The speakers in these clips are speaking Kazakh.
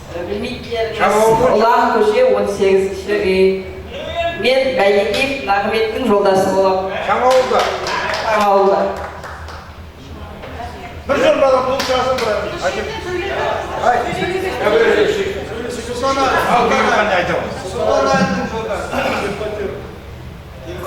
Білмейтіндеріңіз, Ұлан көше 18-ші үй. Мен Бәйекев Нағыметтің жолдасы болам. Жаңауылда? Жаңауылда. Bir жыл бала бұл шағысын бұрайын.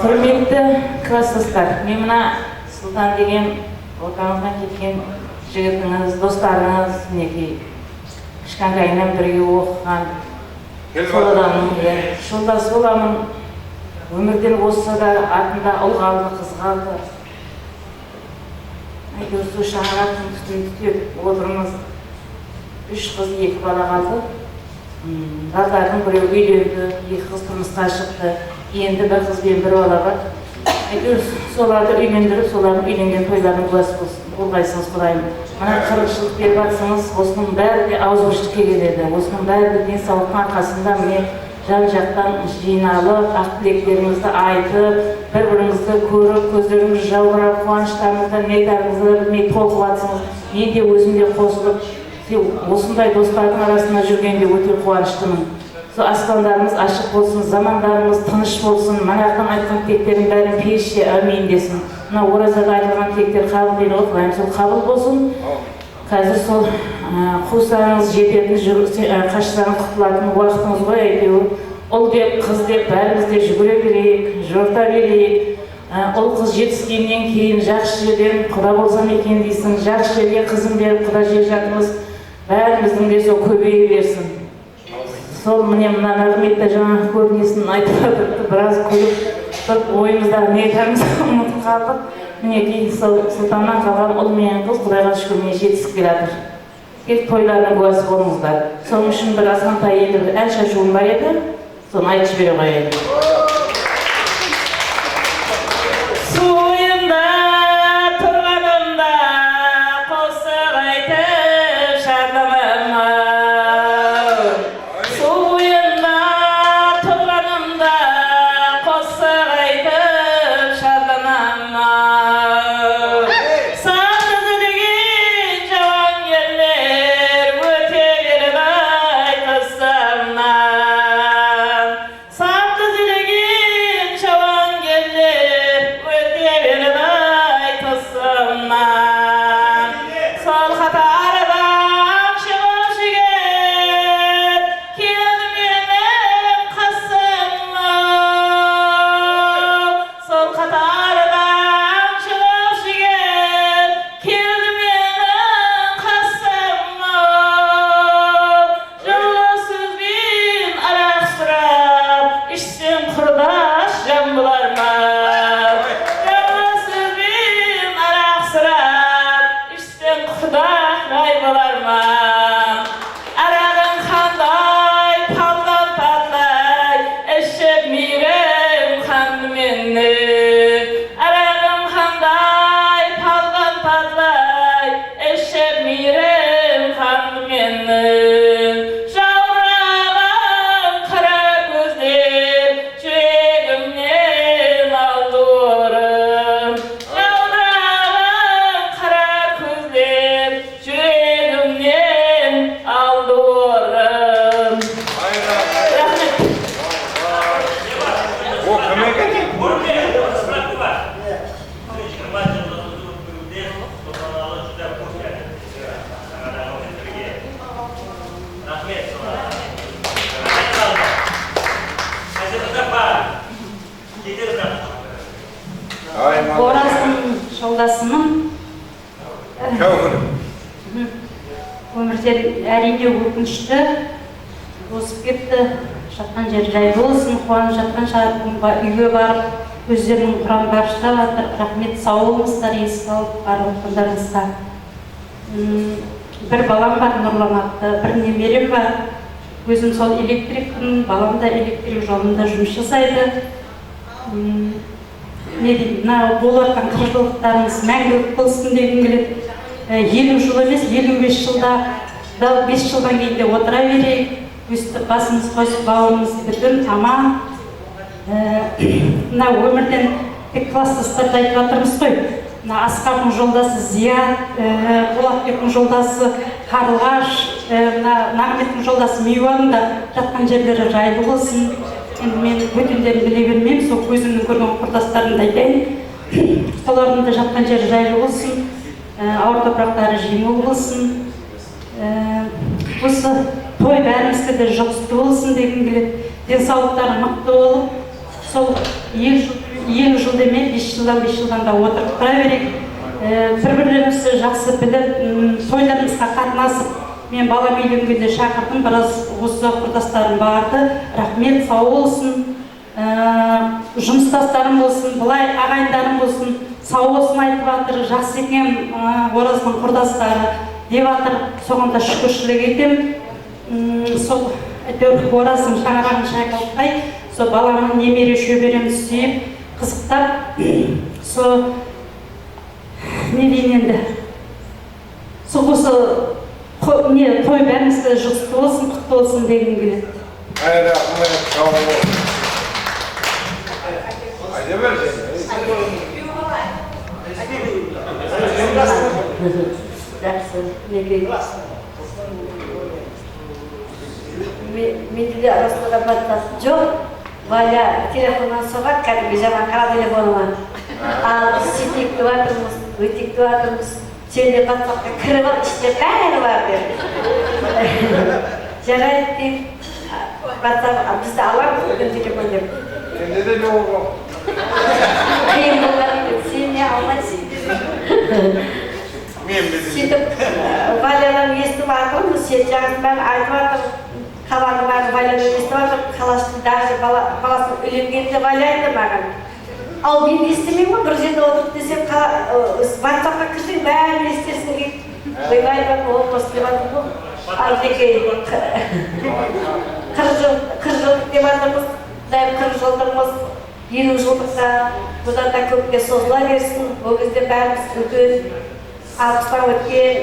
Құрметті класстастар, мен мына Сұлтан деген отанымыздан кеткен жігітіңіз, достарыңыз, мінекей кішкентайынан бірге оқыған сол адамның жолдасы боламын. Өмірден озса да артында ұл қалды, қыз қалды. Әйтеуір сол шаңырақтың түтін түтеп отырмыз. 3 қыз, 2 бала қалды. Балалардың біреу үйленді, 2 қыз тұрмысқа шықты. Енді 1 қыз бен 1 бала бар. Әйтеуір соларды үйлендіріп, солардың үйленген тойларын куәсі болғайсыңыз құдайым. Мына 40 жыл беріп жатсаңыз, осының бәрі де ауызбіршілікке келеді. Осының бәрі де денсаулықтың арқасында міне жан-жақтан жиналып, ақ тілектеріңізді айтып, бір-біріңізді көріп, көздеріңіз жаурап, қуаныштарыңызды не айтарыңызды білмей толқып жатсыңыз. Мен де өзім де қосылып, осындай достардың арасында жүргенде өте қуаныштымын. Сол аспандарымыз ашық болсын, замандарымыз тыныш болсын, манақтан айтқан тілектердің бәрін періште әмин десін. Мына оразада айтылған тілектер қабыл дейді ғой, Құдайым сол қабыл болсын. Қазір сол қуыстарыңыз жететін, қашсаң құтылатын уақытыңыз ғой әйтеуір. Ұл деп, қыз деп бәріміз де жүгіре берейік, жорта берейік. Ұл қыз жетіскеннен кейін жақсы жерден құда болсам екен дейсің, жақсы жерге қызым беріп құда жер жатырмыз. Бәріміздің де сол көбейе берсін. Сол міне мына Нағыметті жаңа көрінесін айтып жатырды, біраз күліп, ойымыздағы не айтарымызды ұмытып қалдық. Мінекей Сұлтаннан қалған ұл мен қыз Құдайға шүкір міне жетісіп келе жатыр. Тек тойлардың куәсі болыңыздар. Соның үшін бір азғантай енді бір ән шашуым бар еді, соны айтып жібере қояйын. Оразың жолдасымын. Өмірден әрине өкінішті озып кетті. Жатқан жер жай болсын, қуанып жатқан шығар, үйге барып, өздерінің құран бағыштап жатыр. Рахмет, сау болыңыздар, есіп алып барлықтарыңызға. Бір балам бар, Нұрлан атты, бір немерем бар. Өзім сол электрикпін, балам да электрик жолында жұмыс жасайды. Мына болып жатқан қырғылықтарыңыз мәңгілік болсын дегім келеді. 50 жыл емес, 55 жылда, 5 жылдан кейін де отыра берейік. Өстіп басымыз қосып, бауырымыз бүтін, аман. Мына өмірден тек класстастарды айтып жатырмыз ғой. Мына Асқардың жолдасы Зият, Болатбектің жолдасы Қарлығаш, Ахметтің жолдасы Миуаның да жатқан жерлері жайлы болсын. Енді мен бөтендерін біле бермеймін, сол көзімнің көрген құрдастарымды айтайын. Солардың да жатқан жері жайлы болсын, ауыр топырақтары жеңіл болсын. Осы той бәрімізге де жұғысты болсын дегім келеді. Денсаулықтары мықты болып, сол елу жыл демей, 5 жылдан да отырып тұра берейік. Бір-бірлерімізді жақсы біліп, тойларымызға қатынасып, мен балам үйленгенде шақырдым, біраз осы құрдастарым барды. Рахмет, сау болсын, жұмыстастарым болсын, бұлай ағайындарым болсын, сау болсын айтып жатыр, жақсы екен Ораздың құрдастары деп жатыр, соған да шүкіршілік етем. Сол әйтеуір Ораздың шаңырағын шайқалтпай, сол баламның немере шөберемді сүйіп, қызықтап, сол не дейін енді, сол осы той бәрімізді жұғысты болсын, құтты болсын дегім келеді. Менде де арасында баттасы жоқ. Валя телефоннан соғады, кәдімгі жаман қара телефоныма. Ал сөйтекті батырмыз, өйтекті батырмыз. Сенде баттаққа кіріп ал, іште бәрі бар деп. Жарайды дейм. Баттақ, бізді аламыз бүгін телефон деп. Сенде де не болған? Қиын болған деп, сен не алмайсың деп. Сөйтіп, Валядан естіп атырмыз, сен жағын бәрі айтып атыр. Қаланы бәрі Валядан естіп атыр, қалашты даже баласын үйленгенде Валя айтты маған. Ал мен естімеймін, бір жерде отырып десем, ватсапқа кірсең бәрін естерсің дейді. Ойлайдан олмас деп атыр бұл. Ал деке 40 жылдық деп атырмыз, 40 жылдығымыз 50 жылдықта бұдан да көпке созыла берсін. Ол кезде бәріміз үлкен 60-тан өткен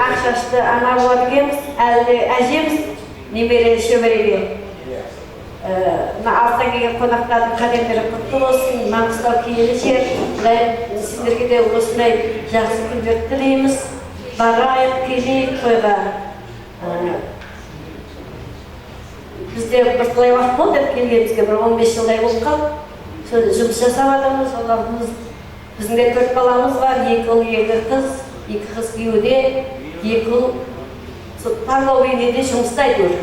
ақшашты ана болады екенбіз, әлде әжеміз немере шөбереге. Алтан келген қонақтардың қадамдары құтты болсын, Маңғыстау киелі жер. Сіздерге де осындай жақсы күндер тілейміз. Барайық, келейік тойға. Бізде бірталай уақыт болды келгенімізге, бір 15 жылдай болып қалды. Жұмыс жасап жатырмыз, біздің де 4 баламыз бар, 2 ұл, 2 қыз, 2 қыз күйеуде, 2 ұл таңдау үйінде жұмыста әйтеуір.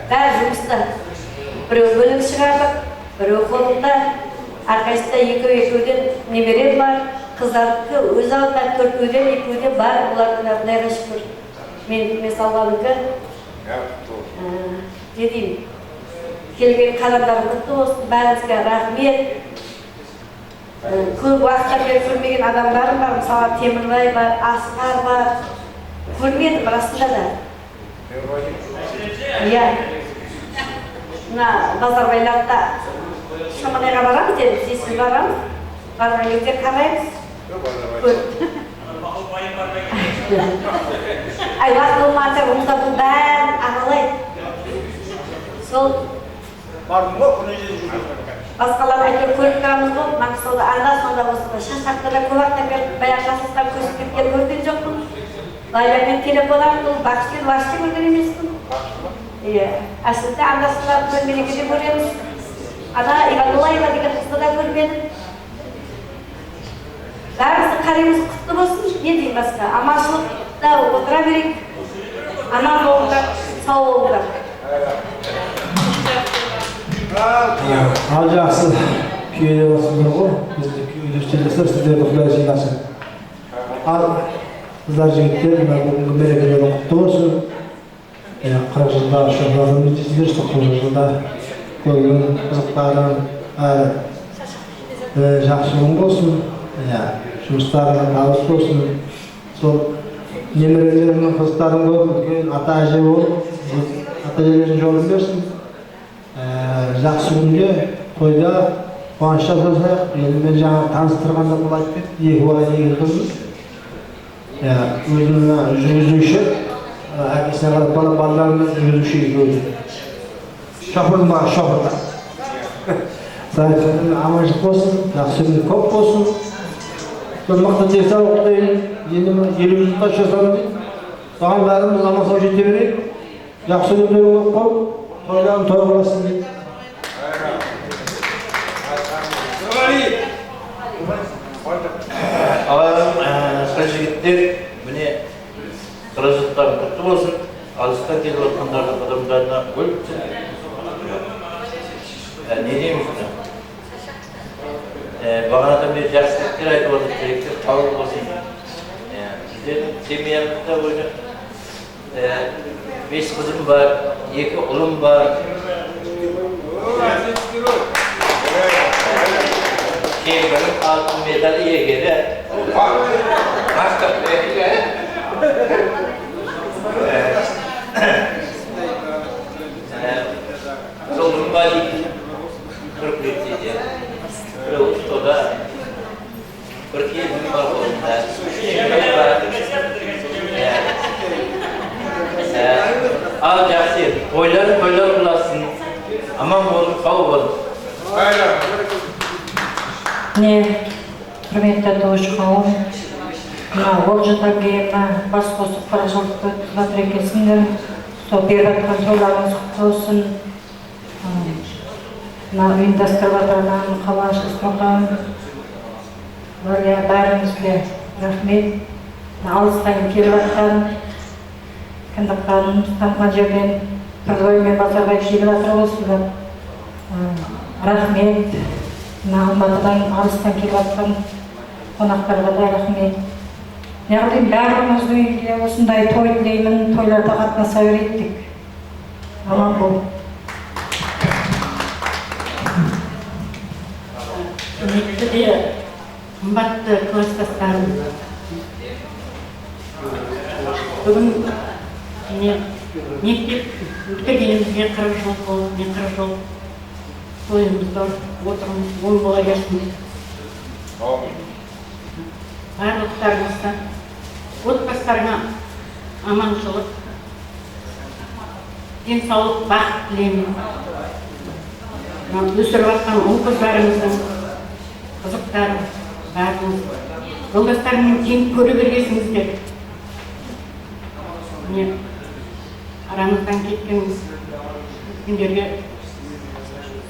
Бәрі жұмыста. Біреу бөлім шығардық, біреу қолында, әрқайсында екеуден немере бар, қыздардікі өз алдында 4-өөден 2-өөде бар, олардың да Құдайға шүкір. Мен салғаныңқы дедеймін. Келген қадамдарым құтты болсын, бәріңізге рахмет. Көп уақыттан бері көрмеген адамдарым бар, мысалы Темірлай бар, Асқар бар. Көрмедім расында да. Иә. Мына Базарбайлақта Шаманайға барамыз, сесіз барамыз. Барған кезде қараймыз. Ай, уақыт болмаса, онда бұл бәрін ағалайды. Сол Бардың ба, күні жер жүрген. басқалар әйтеуір көріп тұрамыз ғой, Маңғыстауда анда-сонда осы шашақта да көп уақыттан бері баяғы жасықтан көшіп кеткен көрген жоқпын. Лайламен телефон арқылы бақшымен вашты көрген емеспін. Иә, әсілде анда-сонда бір мерекеде көреміз. Ана Иванолаева деген қызды да көрмедім. Бәріміздің қараймыз құтты болсын, не деймін басқа. Аманшылықта отыра берейік. Аман болыңдар, сау болыңдар. Ал жақсы күйелі болсыңдар ғой, бізді күйелі үстелесір, сіздерді Құдай жинасын. Ал қыздар жігіттер, бүгінгі мерекелері құтты болсын. 40 жылда шоғырын жетесіздер, 90 жылда көрген қызықтарын жақсы күн болсын. Жұмыстарына табыс болсын. Сол немерелерінің қызықтарын көріп, үлкен ата-әже болып, ата-әжелердің жолын берсін. Жақсы күнде тойда қуаныш жасасақ, елмен жаңа таныстырғанда бұл айтып кетті, 2 бала 2 қызмыз. Өзінің жүргізуші, әкесіне қарап балаларының жүргізуші өзі. Шофырдың бағы шофырда. Сағайтын аманшылық болсын, жақсы күн көп болсын. Сол мықты денсаулық дейін, енді 50 жылға жасадым дейді. Соған бәріміз аман сау жете берейік. Жақсы күндерің көп бол, тойларың той боласын дейді. Ағайым, жігіттер, міне қаражаттарың құтты болсын. Алыстан келіп отқандардың адамдарына өліпті. Не дейміз бұны? Бағанадан бері жақсы тілектер айтып отыр, тілектер қабыл болсын. Біздердің семьямызда өзі 5 қызым бар, 2 ұлым бар. Кейбірім алтын медаль иегері. Жолым бар дейді, 40 лицейде. Біреу ұстуда, бір келім бар қолында. Ал жақсы, тойлар боласын, аман болын, қау болын. Не, құрметті тойшы қауым, ол жылдан кейін бас қосып қаражылықты жатыр екенсіңдер. Сол беріп жатқан тойларыңыз құтты болсын. Ұйымдастырып жатырған қала Исмақан, бәріңізге рахмет. Алыстан келіп жатқан, кіндікқанымыз тамған жерден Қырғызоймен базарға келіп жатыр болсыздар. Рахмет. Алматыдан алыстан келіп жатқан қонақтарға да рахмет. Неғылайым, бәріміздің үйде осындай той тілеймін, тойларда қатынаса берейік. Аман бол. Құрметті де қымбатты кластастарым, бүгін мектеп бітіргенімізге 40 жыл болды, 40 жыл тойымызда отырмыз, он бола берсін. Барлықтарыңызға, отбасыларыңа аманшылық, денсаулық, бақыт тілеймін. Өсіріп жатқан ұл қыздарымыздың қызықтары бәріңіз жолдастарымен тең көре бергесіңіздер. Арамыздан кеткендерге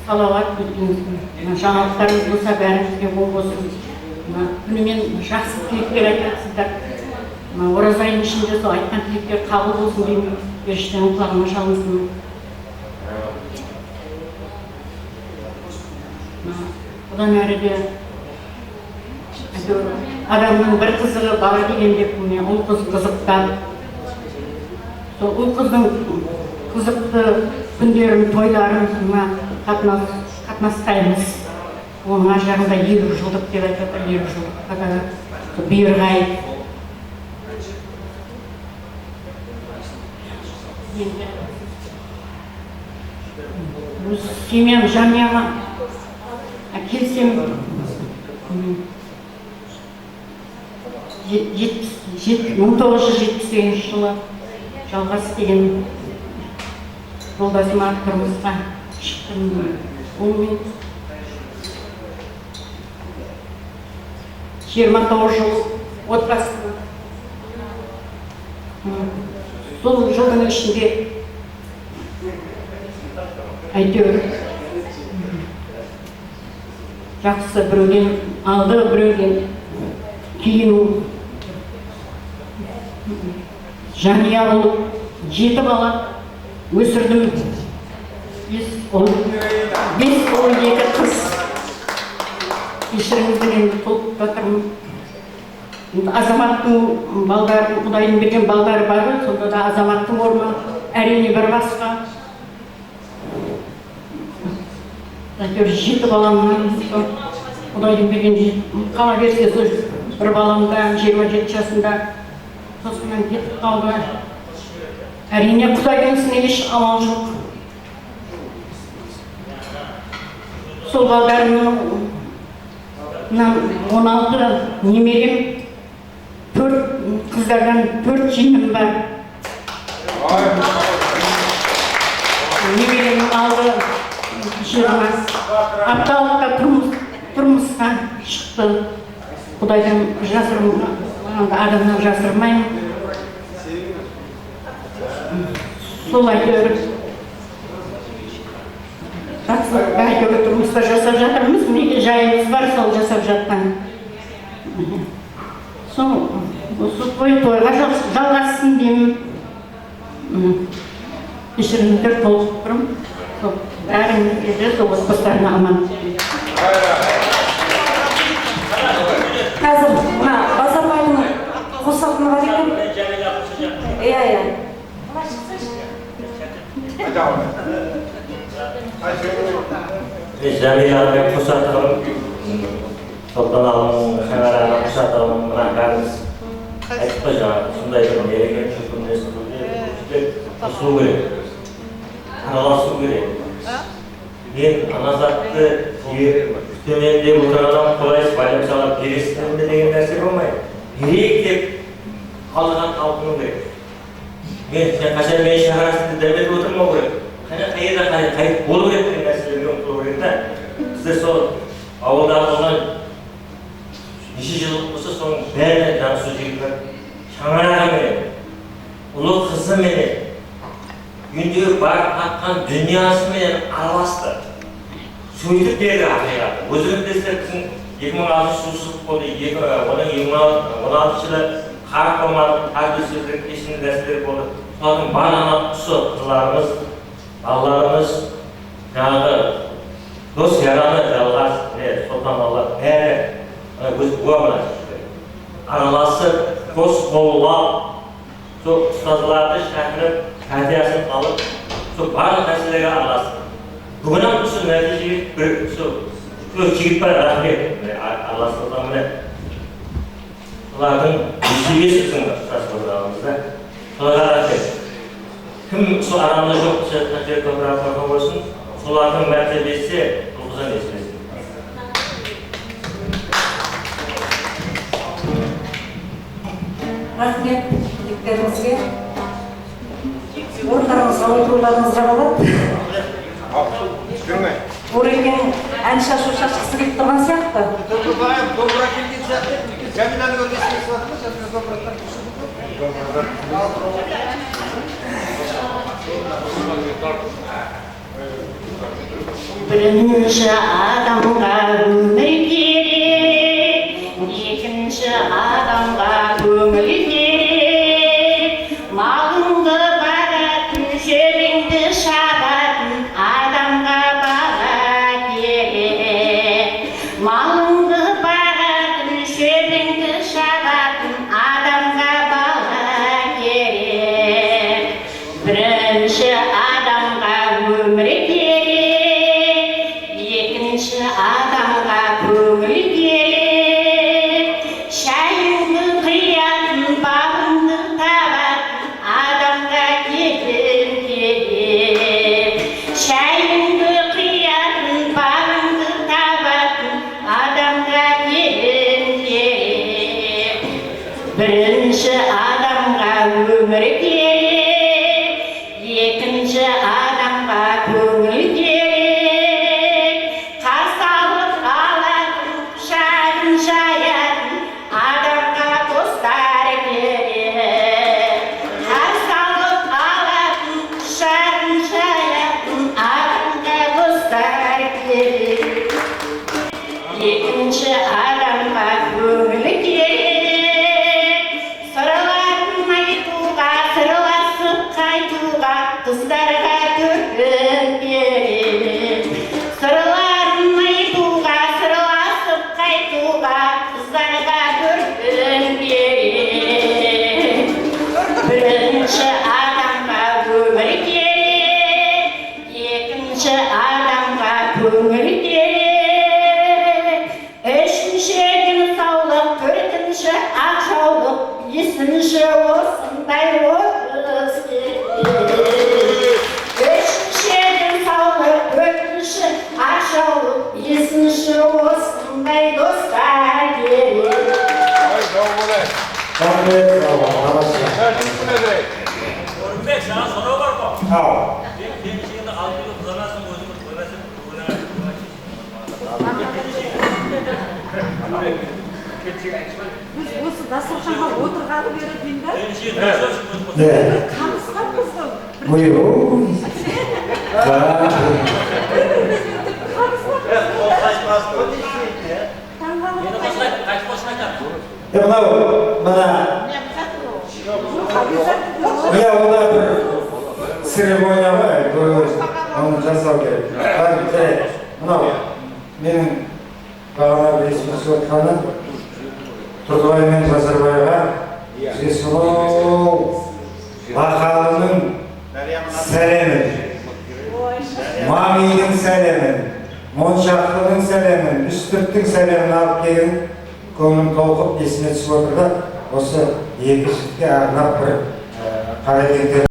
салауат өткенсін. Жаңалықтарымыз болса бәрімізге оң болсын. Күнімен жақсы тілектер айтасыздар. Ораза айының ішінде сол айтқан тілектер қабыл болсын деймін. Періштенің құлағына шалынсын. Одан әрі де адамның бір қызығы бала деген деп ұл қыз қызықтан. Сол ұл қыздың қызықты күндерін, тойларын қатынастаймыз. Оның ар жағында 50 жылдық деп айтады, 50 жылдыққа да бұйырға ай. Өз семьям, жанұяма келсем 1978 жылы жалғас деген жолдасыма тұрмысқа шықтым. Онымен 29 жыл отбасым. Сол жылдың ішінде әйтеуір жақсы біреуден алды, біреуден кейін жанұя болып 7 бала өсірдім. 5 ұл, 2 қыз. Кешіріңіздер енді толып жатырмын. Азаматтың балдары, Құдайдың берген балдары бар, сонда да азаматтың орны әрине бір басқа. Әйтеуір 7 баламнан Құдайдың берген қала берсе бір баламда 27 жасында сосын кетіп қалды. Әрине Құдайдың ісіне еш амал жоқ. Сол балдарымның 16 немерем, 4 қыздардан 4 жиенім бар. Немеремнің алды 20 апталықта тұрмысқа шықты. Құдайдан адамнан жасырмаймын. сол әйтеуір әйтеуір тұрмыста жасап жатырмыз, неге жайымыз бар сол жасап жатқан. Сол осы тойға жалғассын деймін. Кешіріңіздер, толып тұрмын. Сол бәріңізге де сол отбасыларына аман. Қазір мына Базарбайдың қосатыны бар екен. Иә. Жәмиламен қосатығым, Солтан Алымның, Шаңарағын қосатығым, мына бәріміз айтып қой жаңағы, сондай бір мереке күніне қосылу керек, араласу керек. Мен ана затты төменде отырған қолайсыз байлап салып бересіздер ме деген нәрсе болмайды. Берейік деп алдыған талпыну керек. Сен қашан мені шақырасың деп дәметіп отырмау керек. Қайда қайып болу керек деген нәрселерге ұмтылу керек та. Біздер сол ауылда болған неше жылдық болса соның бәріне жанысу жігіт Шаңарағыменен, ұлы қызыменен, үйіндегі барып қатқан дүниясымен араласты. Сөйтіп берді ақиқаты. Өзіңіз білесіздер, біздің 2006 жылы шығып болды, оның 2016 жылы қар қомадың, қар төселдер, кешінді дәстер болды. Солардың барлығына ұсы қызларымыз, балаларымыз, жаңағы дос яраны жалғас, Солтан Алла бәрі өз бұғамына араласып, қос қолға, сол ұстазыларды шақырып, кәдиясын алып, сол барлық нәрселерге араласып. Бүгіннен осы нәтижеге бір жігіт бар рахмет, араласып міне. Солардың несібесі біздің ұстаз болғанымызда. Соларға рахмет. Кім сол арамда жоқ жатқан жер топырақ қорған болсын, солардың мәртебесі ұлғызан несібесі. Рахмет жігіттерімізге. Орындарыңызға отыруларыңызға болады. Орекең ән шашу шашқысы келіп тұрған сияқты. Домбыра келген сияқты. Жәмиланы көрмесіне сұратыңыз, жәмиланы домбыраттан Бірінші адамға өмір керек, екінші адамға көңіл керек. Малыңды бағатын, жебеңді шабатын адамға баға керек. Малыңды бағатын, жебеңді шабатын адамға баға керек. Бірінші адамға өмір керек, екінші адамға көңіл керек. Шайыңды қиятын, бағыңды табатын адамға келін керек. Шайыңды қиятын, бағыңды табатын адамға келін керек. Бірінші адамға өмір керек, екінші адамға көңіл керек. Қарсы алып алатын, құшағын жаятын адамға достар керек. Қарсы алып алатын, құшағын жаятын адамға достар керек. Екінші адамға көңіл керек. Сырларын айтуға, сырласып қайтуға қыздарға көргім керек. Сырларын айтуға, сырласып қайтуға қыздарға көргім керек. Бірінші адамға өмір керек, екінші адамға көңіл керек. Үшінші денсаулық, төртінші ақшаулық, бесінші осындай отыз керек. Үшінші денсаулық, төртінші ақшаулық, бесінші осындай достар керек. Рахмет, араласың. Орынбек, жаңа сұрау бар ма? Ау. Келіншегіңді алып келіп қызанасың, өзіңіз көресің, Biz осы дастарханға отырғалы бері деймін да. келіншегіңді Ne? Танысқанбыз ғой. Buyurun. Ya mana ya ona bir seremoniya var, onu жасау керек. Мынау менің бағана ресми сотқаны Тұрдыбай мен Жасарбайға Жесұлу Бақалының сәлемін, Мамидің сәлемін, Моншақтының сәлемін, Үстірттің сәлемін алып келген көңілім толқып есіне түсіп отыр да осы екі жігітке арнап бір қаракеңдер